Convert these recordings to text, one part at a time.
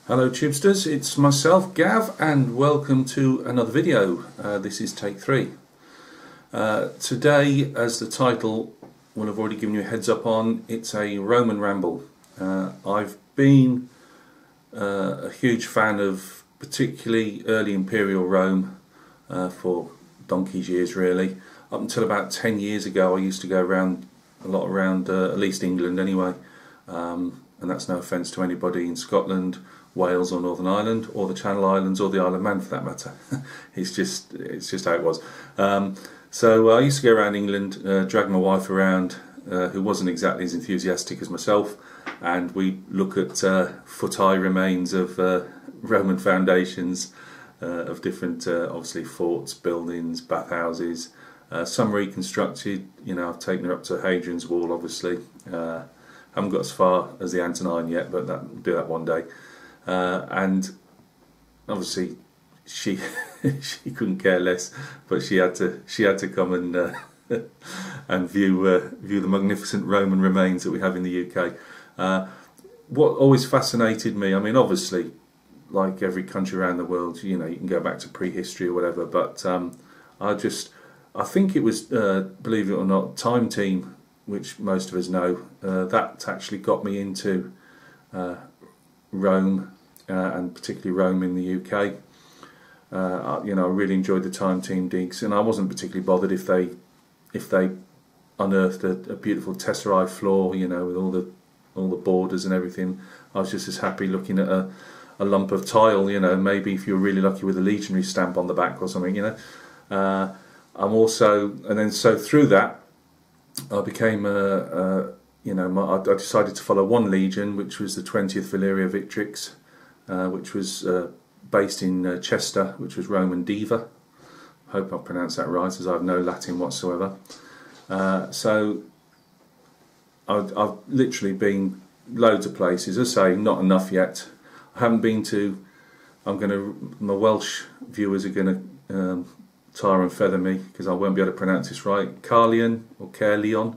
Hello Tubesters, it's myself Gav and welcome to another video. This is take 3. Today, as the title will have already given you a heads up on, it's a Roman ramble. I've been a huge fan of particularly early Imperial Rome for donkey's years really. Up until about 10 years ago I used to go around a lot around at least England anyway, and that's no offence to anybody in Scotland, Wales or Northern Ireland, or the Channel Islands, or the Isle of Man for that matter. it's just how it was. So I used to go around England, drag my wife around, who wasn't exactly as enthusiastic as myself, and we look at foot-high remains of Roman foundations of different, obviously, forts, buildings, bathhouses. Some reconstructed. You know, I've taken her up to Hadrian's Wall, obviously. Haven't got as far as the Aventine yet, but we'll do that one day. And obviously she she couldn't care less, but she had to come and and view the magnificent Roman remains that we have in the UK. What always fascinated me, I mean, obviously, like every country around the world, you know, you can go back to prehistory or whatever, but I think it was, believe it or not, Time Team, which most of us know, that actually got me into Rome, and particularly Rome in the UK. You know, I really enjoyed the Time Team digs, and I wasn't particularly bothered if they unearthed a beautiful tesseract floor, you know, with all the borders and everything. I was just as happy looking at a lump of tile, you know, maybe if you were really lucky with a legionary stamp on the back or something, you know. I'm also, and then so through that, I became you know, I decided to follow one legion, which was the 20th Valeria Victrix, which was based in Chester, which was Roman Diva. Hope I pronounced that right, as I have no Latin whatsoever. So I've literally been loads of places. As I say, not enough yet. I haven't been to. My Welsh viewers are going to tar and feather me because I won't be able to pronounce this right. Carleon or Caerleon.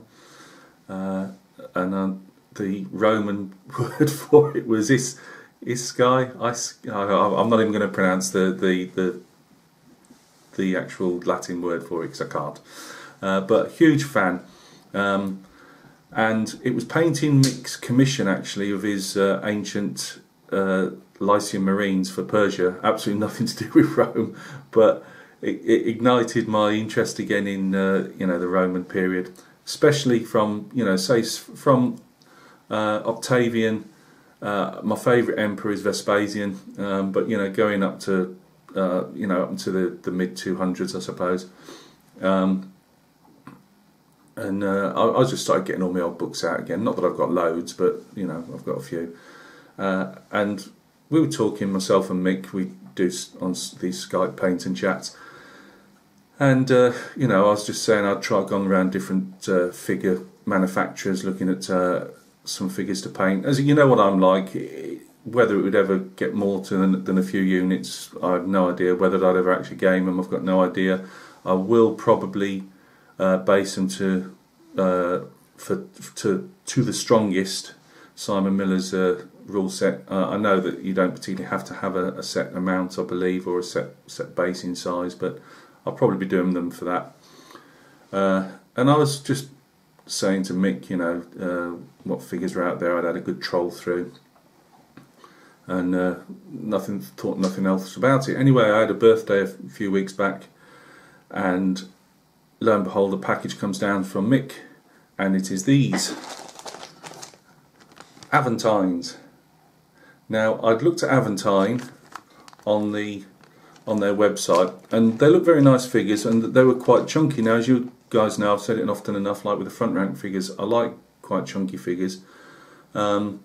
And the Roman word for it was Iskai. I'm not even going to pronounce the actual Latin word for it because I can't. But huge fan, and it was painting Mick's commission actually of his ancient Lycian Marines for Persia. Absolutely nothing to do with Rome, but it ignited my interest again in you know, the Roman period. Especially from, you know, say from Octavian. My favourite emperor is Vespasian, but you know, going up to you know, up into the mid 200s, I suppose. And I just started getting all my old books out again. Not that I've got loads, but you know, I've got a few. And we were talking, myself and Mick. We do on these Skype paint and chats. And you know, I was just saying I'd try going around different figure manufacturers, looking at some figures to paint. As you know what I'm like, whether it would ever get more than a few units, I have no idea. Whether I'd ever actually game them, I've got no idea. I will probably base them to the strongest, Simon Miller's rule set. I know that you don't particularly have to have a set amount, I believe, or a set basing size, but I'll probably be doing them for that. And I was just saying to Mick, you know, what figures are out there. I'd had a good troll through, and thought nothing else about it. Anyway, I had a birthday a few weeks back, and lo and behold, a package comes down from Mick, and it is these Aventines. Now, I'd looked at Aventine on their website, and they look very nice figures, and they were quite chunky. Now, as you guys know, I've said it often enough, like with the front rank figures, I like quite chunky figures, but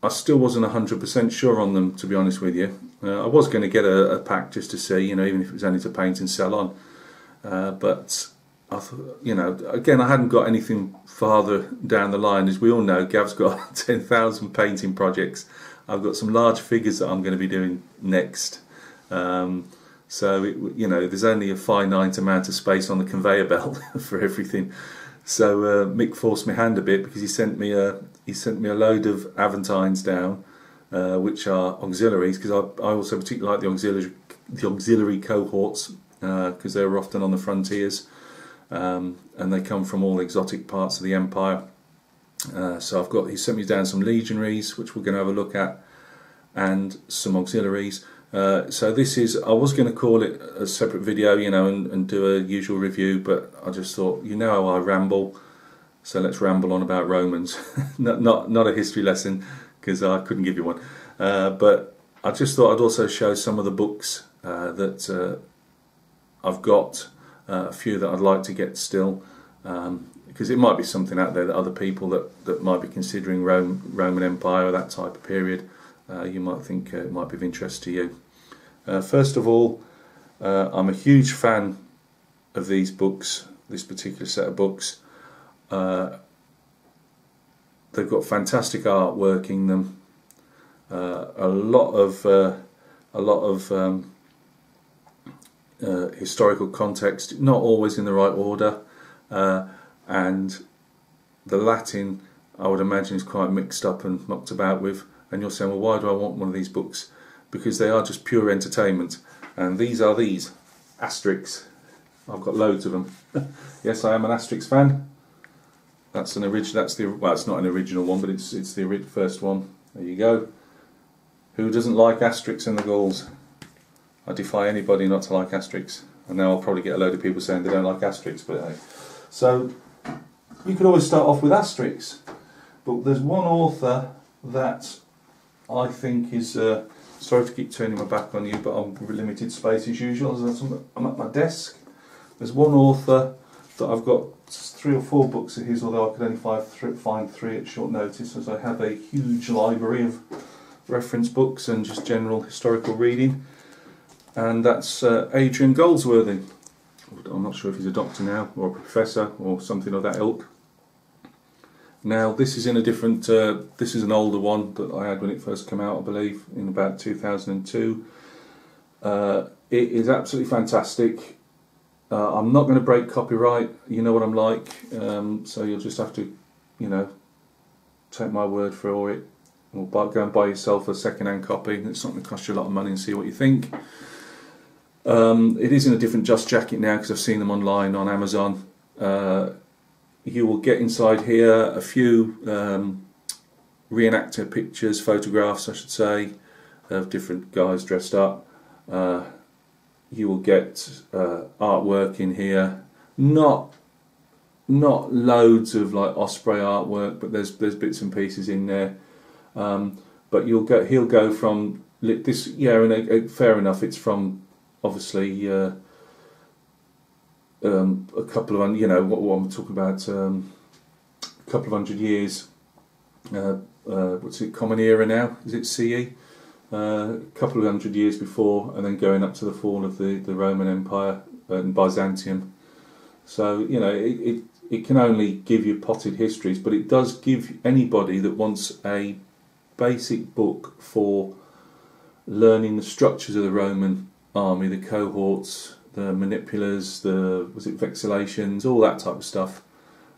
I still wasn't 100% sure on them, to be honest with you. I was going to get a pack just to see, you know, even if it was only to paint and sell on, but I thought, you know, again, I hadn't got anything farther down the line. As we all know, Gav's got 10,000 painting projects. I've got some large figures that I'm going to be doing next, so you know, there's only a finite amount of space on the conveyor belt for everything. So Mick forced my hand a bit because he sent me he sent me a load of Aventines down, which are auxiliaries, because I also particularly like the auxiliary cohorts, because they were often on the frontiers, and they come from all exotic parts of the empire. So he sent me down some legionaries, which we're going to have a look at, and some auxiliaries. So this is, I was going to call it a separate video, you know, and do a usual review, but I just thought, you know how I ramble, so let's ramble on about Romans. not a history lesson, because I couldn't give you one. But I just thought I'd also show some of the books that I've got, a few that I'd like to get still, because it might be something out there that other people that might be considering Roman Empire or that type of period, you might think it might be of interest to you. First of all, I'm a huge fan of these books, this particular set of books. They've got fantastic artwork in them, a lot of historical context, not always in the right order, and the Latin, I would imagine, is quite mixed up and mucked about with. And you're saying, well, why do I want one of these books? Because they are just pure entertainment. And these are these Asterix. I've got loads of them. Yes, I am an Asterix fan. That's an original. Well, it's not an original one, but it's the first one. There you go. Who doesn't like Asterix and the Gauls? I defy anybody not to like Asterix. And now I'll probably get a load of people saying they don't like Asterix, but hey. So you could always start off with Asterix, but there's one author that I think is, sorry to keep turning my back on you, but I'm limited space as usual, as I'm at my desk. There's one author that I've got 3 or 4 books of his, although I could only find 3 at short notice, as I have a huge library of reference books and just general historical reading, and that's Adrian Goldsworthy. I'm not sure if he's a doctor now, or a professor, or something of that ilk. Now this is in a different, this is an older one that I had when it first came out, I believe, in about 2002. It is absolutely fantastic. I'm not going to break copyright, you know what I'm like, so you'll just have to, you know, take my word for it, or go and buy yourself a second-hand copy. It's not going to cost you a lot of money, and see what you think. It is in a different Just Jacket now, because I've seen them online on Amazon. You will get inside here a few reenactor pictures, photographs I should say, of different guys dressed up. You will get artwork in here, not loads of like Osprey artwork, but there's bits and pieces in there. But he'll go from this, yeah, and fair enough, it's from obviously a couple of, you know, what I'm talking about, a couple of hundred years, what's it, Common Era now, is it CE? A couple of hundred years before, and then going up to the fall of the Roman Empire and Byzantium. So, you know, it can only give you potted histories, but it does give anybody that wants a basic book for learning the structures of the Roman army, the cohorts, the manipulars, was it vexellations, all that type of stuff.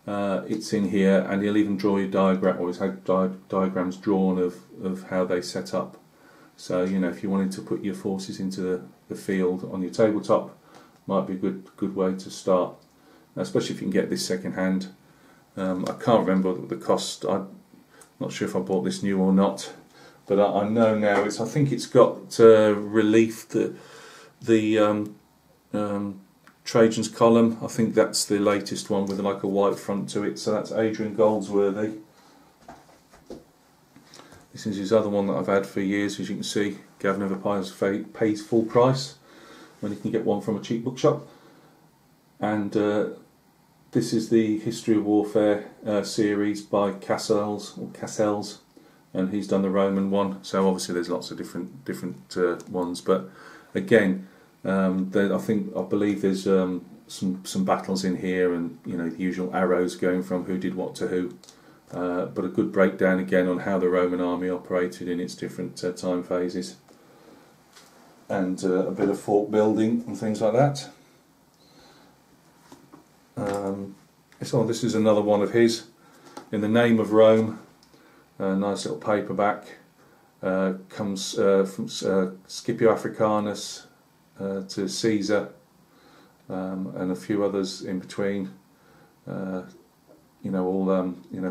It's in here, and he'll even draw you diagram, or he's had diagrams drawn of how they set up. So, you know, if you wanted to put your forces into the field on your tabletop, might be a good way to start, especially if you can get this second hand. I can't remember the cost. I'm not sure if I bought this new or not, but I know now I think it's got relief, the Trajan's column. I think that's the latest one with like a white front to it. So that's Adrian Goldsworthy. This is his other one that I've had for years, as you can see. Gav never pays full price when you can get one from a cheap bookshop. And this is the History of Warfare series by Cassels, and he's done the Roman one. So obviously there's lots of different ones, but again, I believe there's some battles in here, and you know, the usual arrows going from who did what to who. But a good breakdown again on how the Roman army operated in its different time phases, and a bit of fort building and things like that. So this is another one of his, In the Name of Rome. Nice little paperback. Comes from Scipio Africanus to Caesar, and a few others in between. All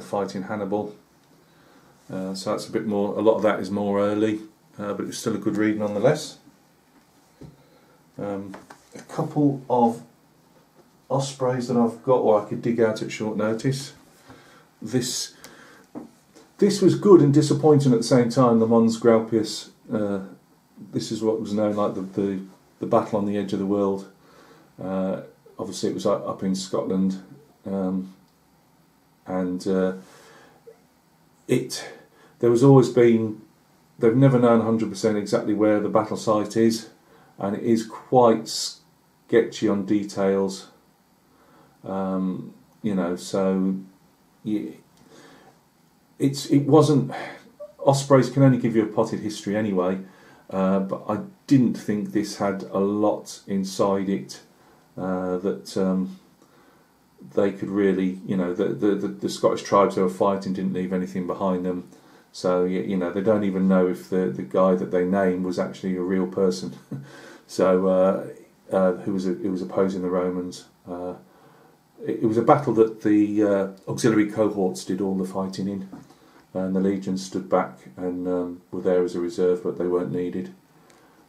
fighting Hannibal. So that's a bit more. A lot of that is more early, but it's still a good read nonetheless. A couple of ospreys that I've got, or I could dig out at short notice. This was good and disappointing at the same time. The Mons Graupius. This is what was known like the battle on the edge of the world. Obviously, it was up in Scotland, there was always been. They've never known 100% exactly where the battle site is, and it is quite sketchy on details. It wasn't. Ospreys can only give you a potted history anyway, but I didn't think this had a lot inside it that they could really, the Scottish tribes they were fighting didn't leave anything behind them. So they don't even know if the guy that they named was actually a real person. So who was opposing the Romans. It was a battle that the auxiliary cohorts did all the fighting in, and the legions stood back and were there as a reserve, but they weren't needed.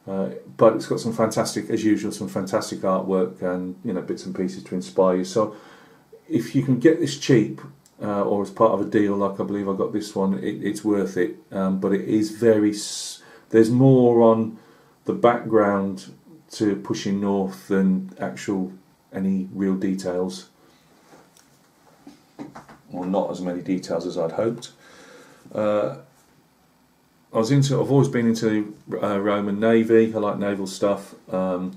But it's got some fantastic, as usual, some fantastic artwork and bits and pieces to inspire you. So if you can get this cheap or as part of a deal, like I believe I got this one, it's worth it. But it is there's more on the background to pushing north than any real details. Or not as many details as I'd hoped. I've always been into Roman Navy. I like naval stuff, and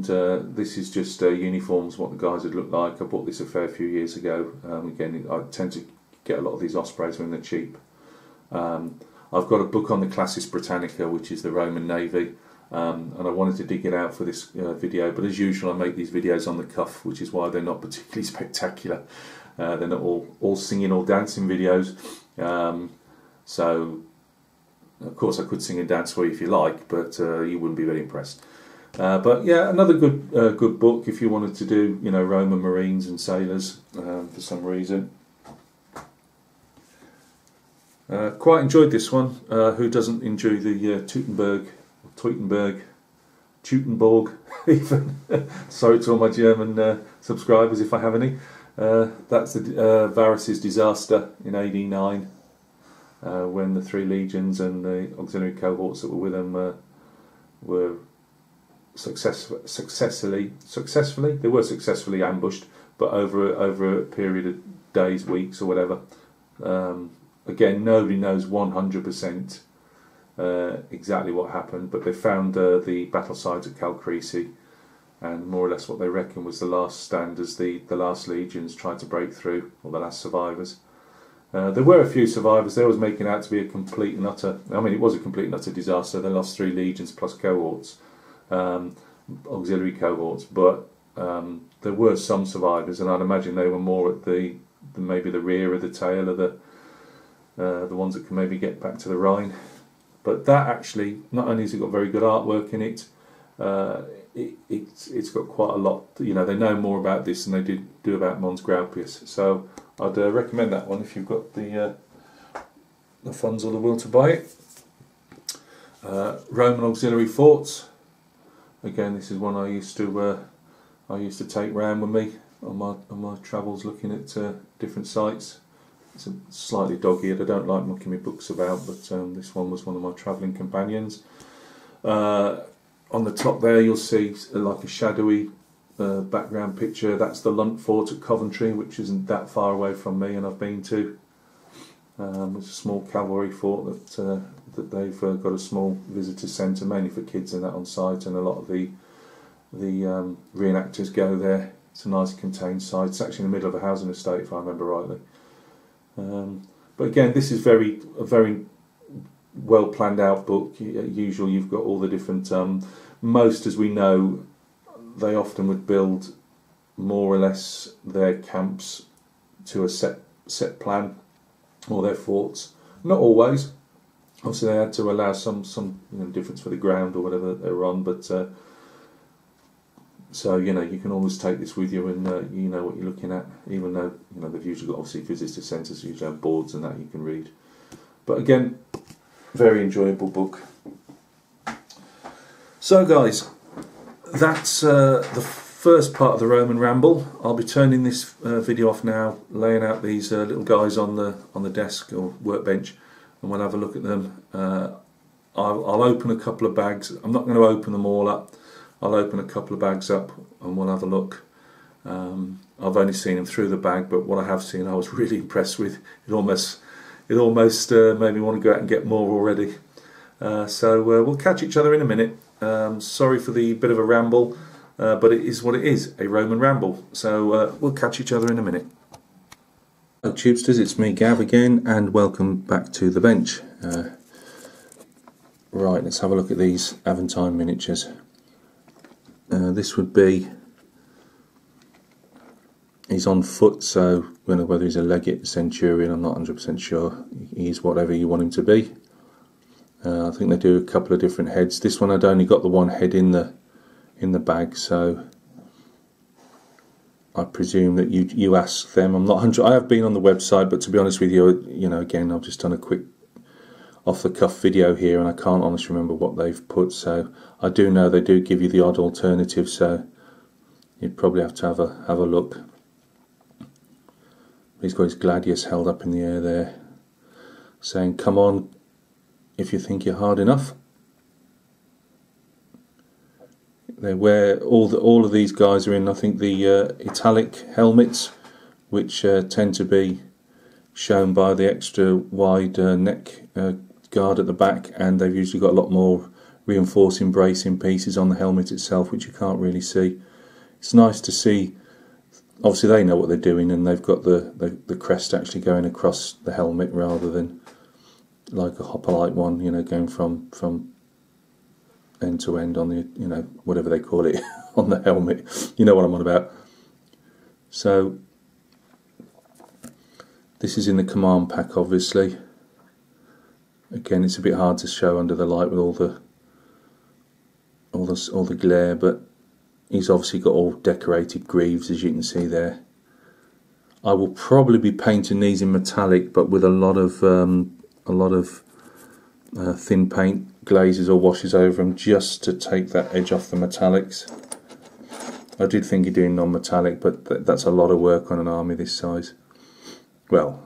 this is just uniforms, what the guys would look like. I bought this a fair few years ago. Again, I tend to get a lot of these ospreys when they're cheap. I've got a book on the Classis Britannica, which is the Roman Navy, and I wanted to dig it out for this video, but as usual I make these videos on the cuff, which is why they're not particularly spectacular. They're not all singing or dancing videos. So, of course, I could sing and dance for you if you like, but you wouldn't be very impressed. But yeah, another good book if you wanted to do, Roman Marines and sailors for some reason. Quite enjoyed this one. Who doesn't enjoy the Teutoburg, even. Sorry to all my German subscribers if I have any. That's the Varus's disaster in AD 9, when the 3 legions and the auxiliary cohorts that were with them were successfully ambushed, but over a period of days, weeks, or whatever. Again, nobody knows 100% exactly what happened, but they found the battle site at Calcrisi, and more or less what they reckon was the last stand as the last legions tried to break through, or the last survivors. There were a few survivors. They was making out to be a complete and utter. I mean, it was a complete and utter disaster. They lost 3 legions plus cohorts, auxiliary cohorts, but there were some survivors, and I'd imagine they were more at maybe the rear of the tail of the ones that can maybe get back to the Rhine. But that actually, not only has it got very good artwork in it, it's got quite a lot. They know more about this than they do about Mons Graupius. So I'd recommend that one if you've got the funds or the will to buy it. Roman auxiliary forts. Again, this is one I used to take round with me on my travels, looking at different sites. It's slightly dog-eared. I don't like mucking my books about, but this one was one of my travelling companions. On the top there you'll see like a shadowy background picture. That's the Lunt Fort at Coventry, which isn't that far away from me and I've been to. It's a small cavalry fort that they've got a small visitor centre, mainly for kids and that on site, and a lot of the reenactors go there. It's a nice contained site. It's actually in the middle of a housing estate, if I remember rightly. But again, this is a very well planned out book. Usually you've got all the different, most, as we know, they often would build more or less their camps to a set plan, or their forts Not always. Obviously, they had to allow some difference for the ground or whatever they were on, but so you can always take this with you, and you know what you're looking at. Even though they've usually got obviously visitor centres, usually have boards and that you can read. But again, very enjoyable book. So guys, that's the first part of the Roman Ramble. I'll be turning this video off now, laying out these little guys on the desk or workbench, and we'll have a look at them. I'll open a couple of bags. I'm not going to open them all up. I'll open a couple of bags up and we'll have a look. I've only seen them through the bag, but what I have seen I was really impressed with. It almost made me want to go out and get more already. So we'll catch each other in a minute. Sorry for the bit of a ramble, but it is what it is, a Roman ramble. So we'll catch each other in a minute. Hello Tubesters, it's me Gav again, and welcome back to the bench. Right, let's have a look at these Aventine miniatures. This would be, he's on foot, so I don't know whether he's a legate, centurion, I'm not 100% sure. He's whatever you want him to be. I think they do a couple of different heads. This one I'd only got the one head in the bag, so I presume that you ask them. I'm not 100. I have been on the website, but to be honest with you, again, I've just done a quick off-the-cuff video here, and I can't honestly remember what they've put. So I do know they do give you the odd alternative, so you'd probably have to have a look. He's got his gladius held up in the air there, saying, "Come on, if you think you're hard enough." They wear all of these guys are in, I think, the italic helmets, which tend to be shown by the extra wide neck guard at the back, and they've usually got a lot more reinforcing bracing pieces on the helmet itself, which you can't really see. It's nice to see. Obviously, they know what they're doing, and they've got the crest actually going across the helmet rather than like a hoplite one, going from end to end on the, whatever they call it on the helmet. You know what I'm on about. So this is in the command pack, obviously. Again, it's a bit hard to show under the light with all the glare, but he's obviously got all decorated greaves, as you can see there. I will probably be painting these in metallic, but with a lot of thin paint glazes or washes over them, just to take that edge off the metallics. I did think of doing non-metallic, but that's a lot of work on an army this size. Well,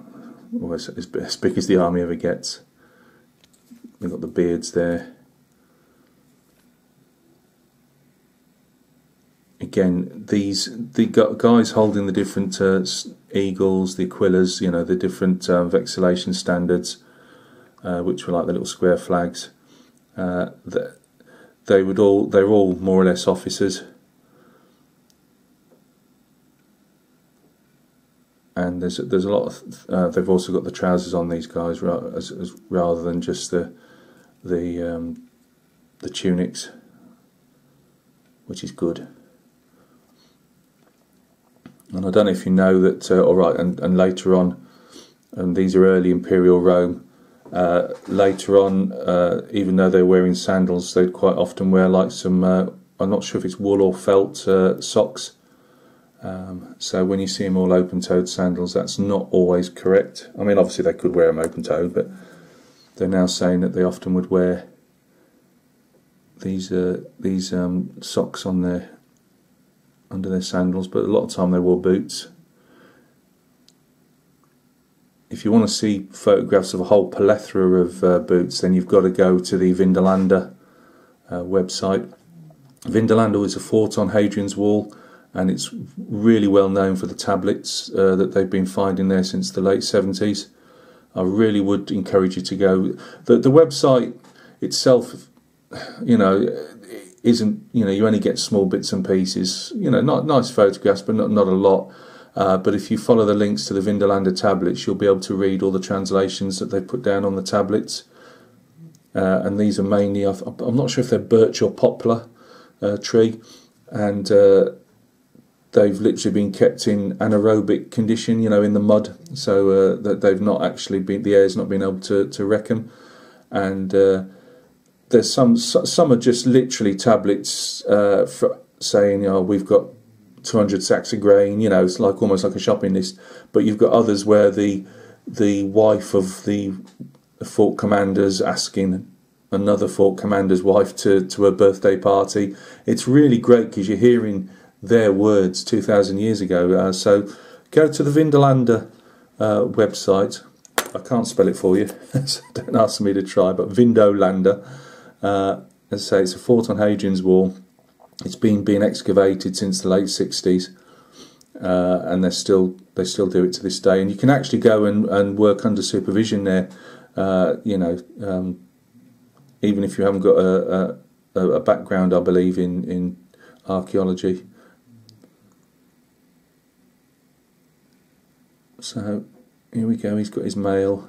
almost as big as the army ever gets. They've got the beards there. Again, the guys holding the different eagles, the aquillas, the different vexillation standards, which were like the little square flags. They're all more or less officers, and there's a lot of they've also got the trousers on these guys rather than just the tunics, which is good. And I don't know if you know that, alright, and later on, and these are early Imperial Rome, later on, even though they're wearing sandals, they'd quite often wear like some, I'm not sure if it's wool or felt socks. So when you see them all open-toed sandals, that's not always correct. I mean, obviously they could wear them open-toed, but they're now saying that they often would wear these socks on under their sandals, but a lot of the time they wore boots. If you want to see photographs of a whole plethora of boots, then you've got to go to the Vindolanda website. Vindolanda is a fort on Hadrian's Wall, and it's really well known for the tablets that they've been finding there since the late 70s. I really would encourage you to go. The website itself, isn't, you only get small bits and pieces, not nice photographs, but not a lot. But if you follow the links to the Vindolanda tablets, you'll be able to read all the translations that they've put down on the tablets. And these are mainly, I'm not sure if they're birch or poplar tree, and they've literally been kept in anaerobic condition, you know, in the mud, so that they've not actually been, the air's not been able to wreck them. And there's some are just literally tablets for saying, oh, we've got 200 sacks of grain, you know, it's like almost like a shopping list. But you've got others where the wife of the fort commander's asking another fort commander's wife to a birthday party. It's really great because you're hearing their words 2,000 years ago. So go to the Vindolanda website. I can't spell it for you, so don't ask me to try, but Vindolanda. As I say, it's a fort on Hadrian's Wall. It's been being excavated since the late 60s, and they still do it to this day. And you can actually go and work under supervision there, you know, even if you haven't got a background, I believe, in archaeology. So here we go, he's got his mail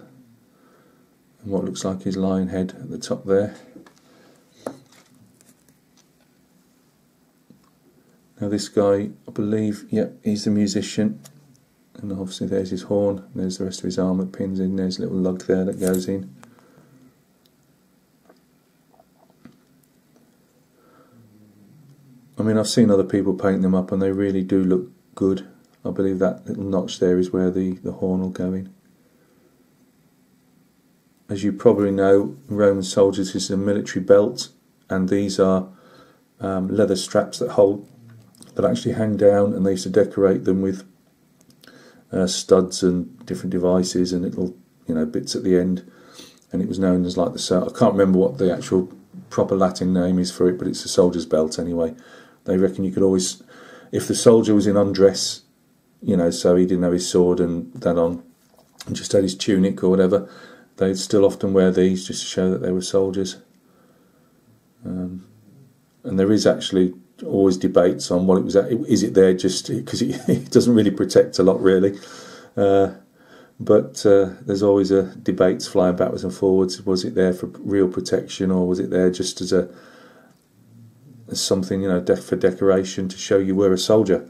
and what looks like his lion head at the top there. Now this guy, I believe, yep, he's the musician, and obviously there's his horn, and there's the rest of his arm that pins in, there's a little lug there that goes in. I mean, I've seen other people paint them up and they really do look good. I believe that little notch there is where the horn will go in. As you probably know, Roman soldiers, this is a military belt, and these are leather straps that actually hang down, and they used to decorate them with studs and different devices and little, you know, bits at the end, and it was known as like I can't remember what the actual proper Latin name is for it, but it's a soldier's belt anyway. They reckon you could always, if the soldier was in undress, you know, so he didn't have his sword and that on, and just had his tunic or whatever, they'd still often wear these just to show that they were soldiers. And there is actually always debates on what it was. Is it there just because it doesn't really protect a lot, really? But there's always debates flying backwards and forwards. Was it there for real protection, or was it there just as something, you know, for decoration to show you were a soldier?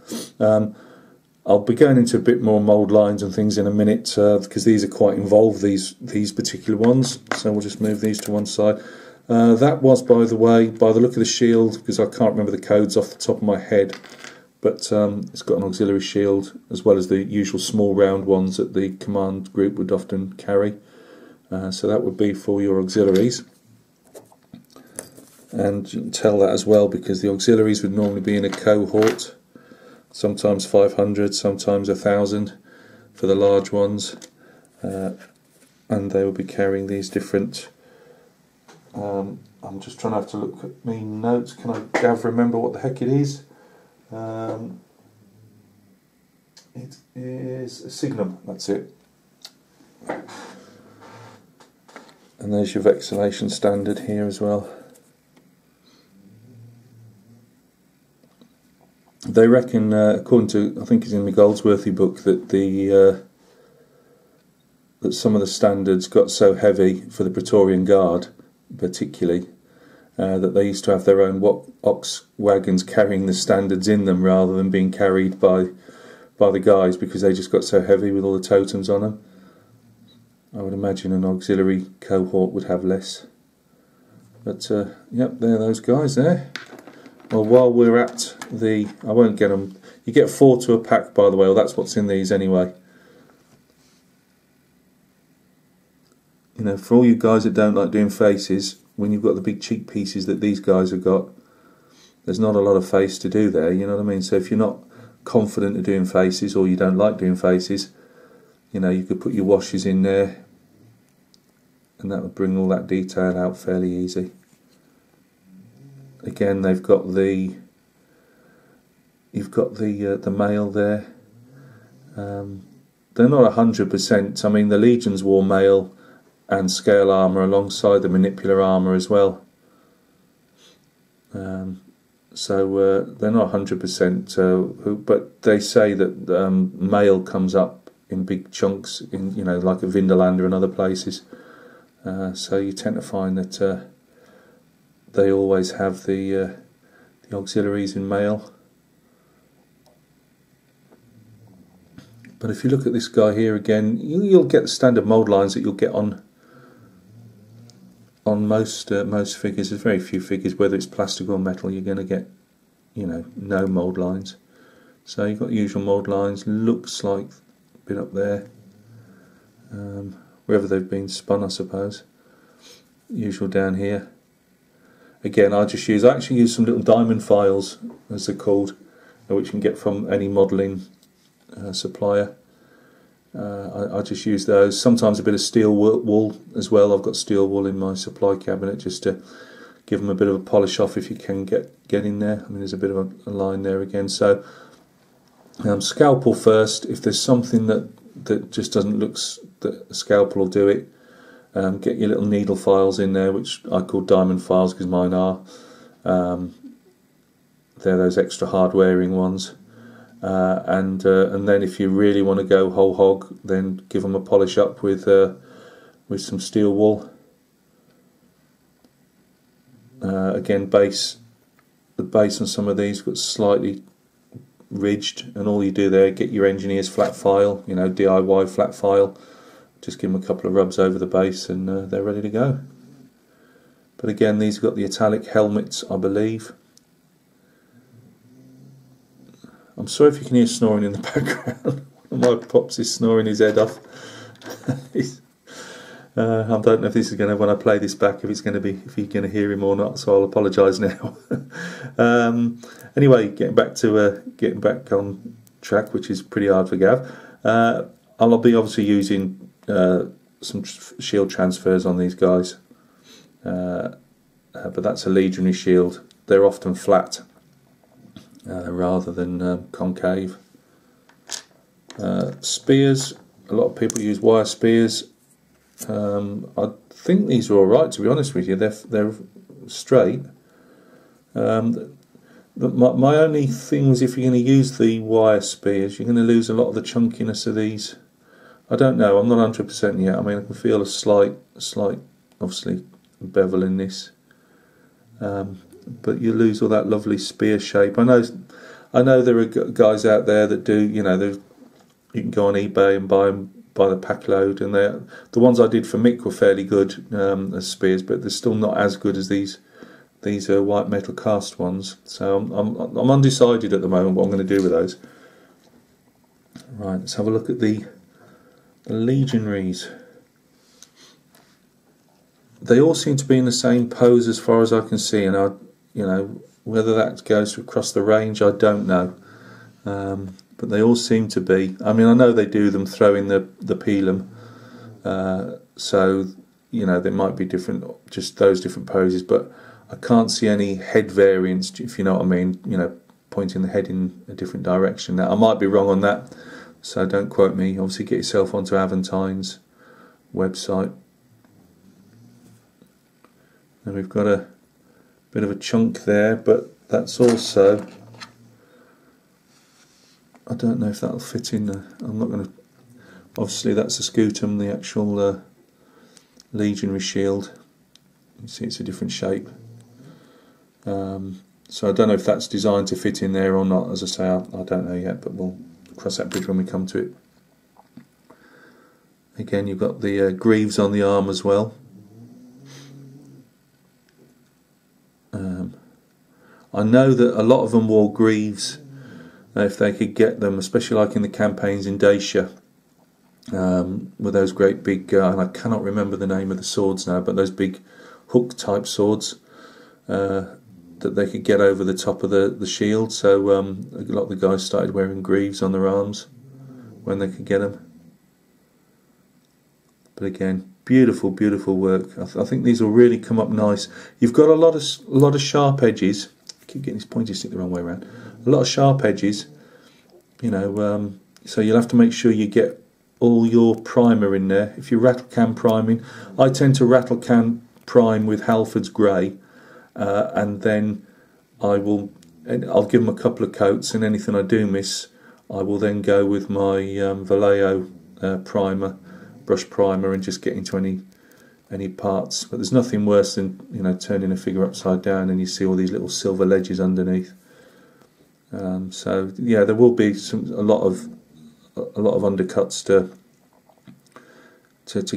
I'll be going into a bit more mould lines and things in a minute, because these are quite involved, these particular ones. So we'll just move these to one side. That was, by the way, by the look of the shield, because I can't remember the codes off the top of my head, but it's got an auxiliary shield as well as the usual small round ones that the command group would often carry. So that would be for your auxiliaries. And you can tell that as well because the auxiliaries would normally be in a cohort, sometimes 500, sometimes 1,000 for the large ones, and they will be carrying these different. I'm just trying to have to look at my notes. Can I remember what the heck it is? It is a signum, that's it. And there's your vexillation standard here as well. They reckon, according to, I think it's in the Goldsworthy book, that that some of the standards got so heavy for the Praetorian Guard, particularly, that they used to have their own ox wagons carrying the standards in them rather than being carried by the guys, because they just got so heavy with all the totems on them. I would imagine an auxiliary cohort would have less. But yep, there are those guys there. Well, while we're at I won't get them. You get 4 to a pack, by the way, or that's what's in these anyway. You know, for all you guys that don't like doing faces, when you've got the big cheek pieces that these guys have got, there's not a lot of face to do there, you know what I mean? So if you're not confident at doing faces, or you don't like doing faces, you know, you could put your washes in there, and that would bring all that detail out fairly easy. Again, you've got the mail there. They're not 100%. I mean, the legions wore mail and scale armour alongside the manipular armour as well. So they're not 100%. But they say that mail comes up in big chunks, in, you know, like at Vindolanda and other places. So you tend to find that they always have the auxiliaries in mail. But if you look at this guy here again, you'll get the standard mould lines that you'll get on most figures. There's very few figures, whether it's plastic or metal, you're going to get, you know, no mould lines. So you've got the usual mould lines. Looks like a bit up there, wherever they've been spun, I suppose. Usual down here. Again, I actually use some little diamond files, as they're called, which you can get from any modelling supplier. I just use those. Sometimes a bit of steel wool as well. I've got steel wool in my supply cabinet just to give them a bit of a polish off if you can get in there. I mean, there's a bit of a line there again. So scalpel first. If there's something that just doesn't look, that a scalpel will do it. Get your little needle files in there, which I call diamond files because mine are. They're those extra hard wearing ones. And then if you really want to go whole hog, then give them a polish up with some steel wool. Again, the base on some of these got slightly ridged, and all you do there, get your engineer's flat file, you know, DIY flat file. Just give them a couple of rubs over the base and they're ready to go. But again, these have got the italic helmets, I believe. I'm sorry if you can hear snoring in the background. One of my pops is snoring his head off. I don't know if this is going to, when I play this back, if you're going to hear him or not. So I'll apologise now. Anyway, getting back on track, which is pretty hard for Gav. I'll be obviously using some shield transfers on these guys, but that's a legionary shield. They're often flat rather than concave. Spears, a lot of people use wire spears. I think these are alright, to be honest with you. They're straight. My only thing is, if you're going to use the wire spears, you're going to lose a lot of the chunkiness of these. I don't know, I'm not 100% yet. I mean, I can feel a slight, obviously, bevel in this. But you lose all that lovely spear shape. I know there are guys out there that do, you know, you can go on eBay and buy the pack load, and the ones I did for Mick were fairly good as spears, but they're still not as good as these white metal cast ones. So I'm undecided at the moment what I'm going to do with those. Right, let's have a look at the legionaries. They all seem to be in the same pose as far as I can see, and you know, whether that goes across the range, I don't know. But they all seem to be. I mean, I know they do them throwing the pilum, so you know, there might be just those different poses, but I can't see any head variants, if you know what I mean. You know, pointing the head in a different direction. Now, I might be wrong on that, so don't quote me. Obviously, get yourself onto Aventine's website. And we've got a bit of a chunk there, but that's also, I don't know if that'll fit in. I'm not going to. Obviously, that's the scutum, the actual legionary shield. You can see it's a different shape. So I don't know if that's designed to fit in there or not. As I say, I don't know yet, but we'll cross that bridge when we come to it. Again, you've got the greaves on the arm as well. I know that a lot of them wore greaves if they could get them, especially like in the campaigns in Dacia, with those great big, and I cannot remember the name of the swords now, but those big hook type swords that they could get over the top of the shield. So a lot of the guys started wearing greaves on their arms when they could get them. But again, beautiful, beautiful work. I think these will really come up nice. You've got a lot of sharp edges. I keep getting this pointy stick the wrong way around. A lot of sharp edges, you know. So you'll have to make sure you get all your primer in there. If you're rattle can priming, I tend to rattle can prime with Halford's Grey, and then I'll give them a couple of coats, and anything I do miss, I will then go with my Vallejo primer, brush primer, and just get into any parts. But there's nothing worse than, you know, turning a figure upside down and you see all these little silver ledges underneath. So yeah, there will be a lot of a lot of undercuts to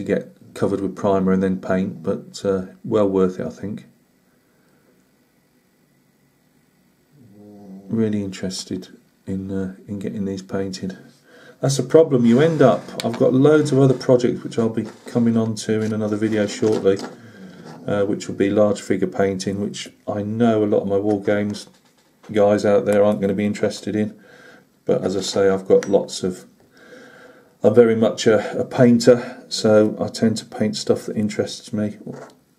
get covered with primer and then paint, but well worth it, I think. Really interested in getting these painted. That's a problem. You end up, I've got loads of other projects which I'll be coming on to in another video shortly, which will be large figure painting, which I know a lot of my war games guys out there aren't going to be interested in. But as I say, I've got I'm very much a painter, so I tend to paint stuff that interests me,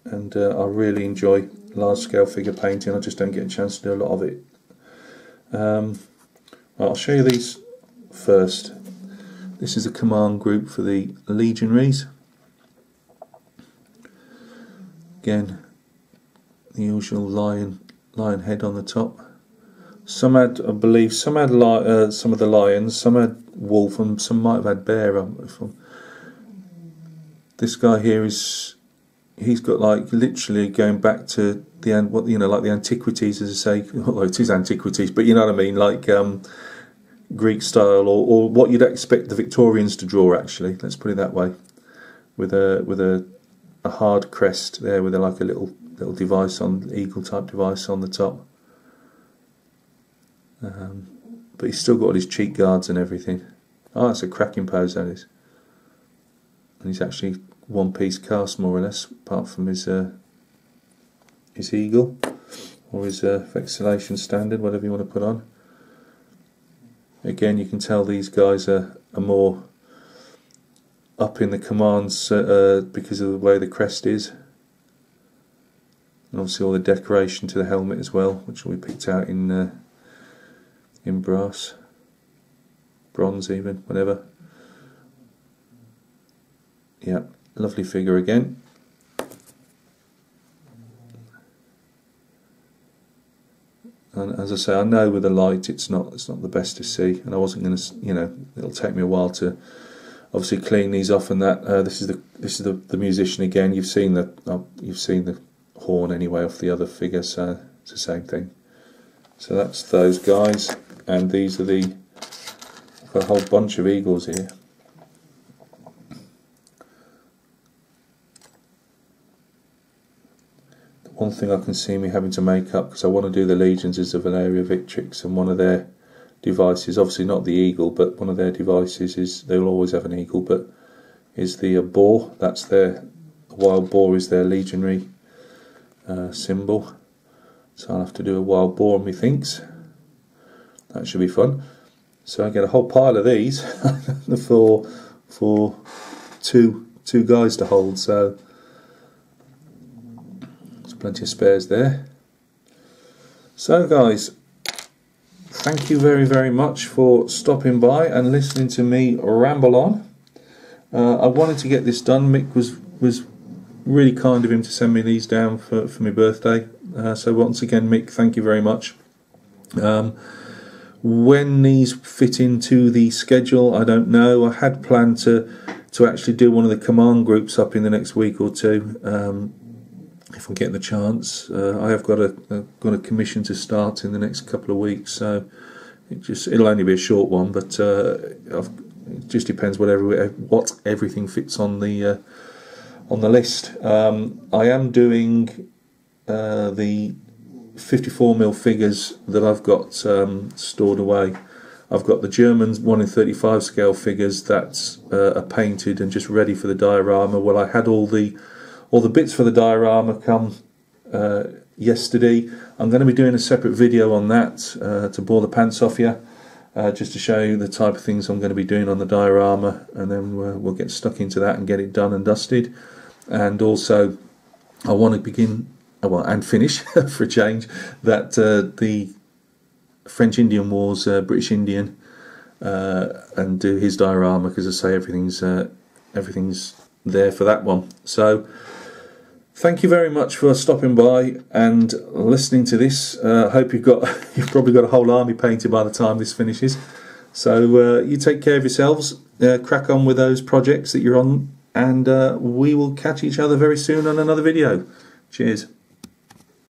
and I really enjoy large scale figure painting. I just don't get a chance to do a lot of it. I'll show you these first. This is a command group for the legionaries. Again, the usual lion head on the top. Some had, I believe, some had some of the lions, some had wolf, and some might have had bear. This guy here he's got like literally going back to the like the antiquities, as I say. Although it is antiquities, but you know what I mean, like Greek style, or what you'd expect the Victorians to draw. Actually, let's put it that way, with a hard crest there, with like a little device on, eagle type device on the top. But he's still got his cheek guards and everything. Oh, that's a cracking pose, that is. And he's actually one piece cast, more or less, apart from his eagle, or his vexillation standard, whatever you want to put on. Again, you can tell these guys are more up in the commands because of the way the crest is. And obviously all the decoration to the helmet as well, which will be picked out in brass, bronze even, whatever. Yeah, lovely figure again. And as I say, I know with the light it's not the best to see, and I wasn't going to, it'll take me a while to obviously clean these off. And that this is the musician again. You've seen the horn anyway off the other figure, so it's the same thing. So that's those guys, and these are I've got a whole bunch of eagles here. One thing I can see me having to make up, because I want to do the legions, is the Valeria Victrix, and one of their devices, obviously not the eagle, but one of their devices is, they'll always have an eagle, but is the boar. That's the wild boar is their legionary symbol. So I'll have to do a wild boar, methinks. That should be fun. So I get a whole pile of these for two guys to hold, so plenty of spares there. So guys, thank you very, very much for stopping by and listening to me ramble on. I wanted to get this done. Mick was really kind of him to send me these down for my birthday. So once again, Mick, thank you very much. When these fit into the schedule, I don't know. I had planned to actually do one of the command groups up in the next week or two. If I'm getting the chance, I have got a commission to start in the next couple of weeks, so it'll only be a short one, but it just depends what everything fits on the list. I am doing the 54mm figures that I've got stored away. I've got the German 1 in 35 scale figures that are painted and just ready for the diorama. Well, I had all the bits for the diorama come yesterday. I'm going to be doing a separate video on that to bore the pants off you, just to show you the type of things I'm going to be doing on the diorama, and then we'll get stuck into that and get it done and dusted. And also I want to begin, and finish for a change, that the French Indian Wars, British Indian, and do his diorama, because I say everything's there for that one. So thank you very much for stopping by and listening to this. I hope you've probably got a whole army painted by the time this finishes. So you take care of yourselves, crack on with those projects that you're on, and we will catch each other very soon on another video. Cheers.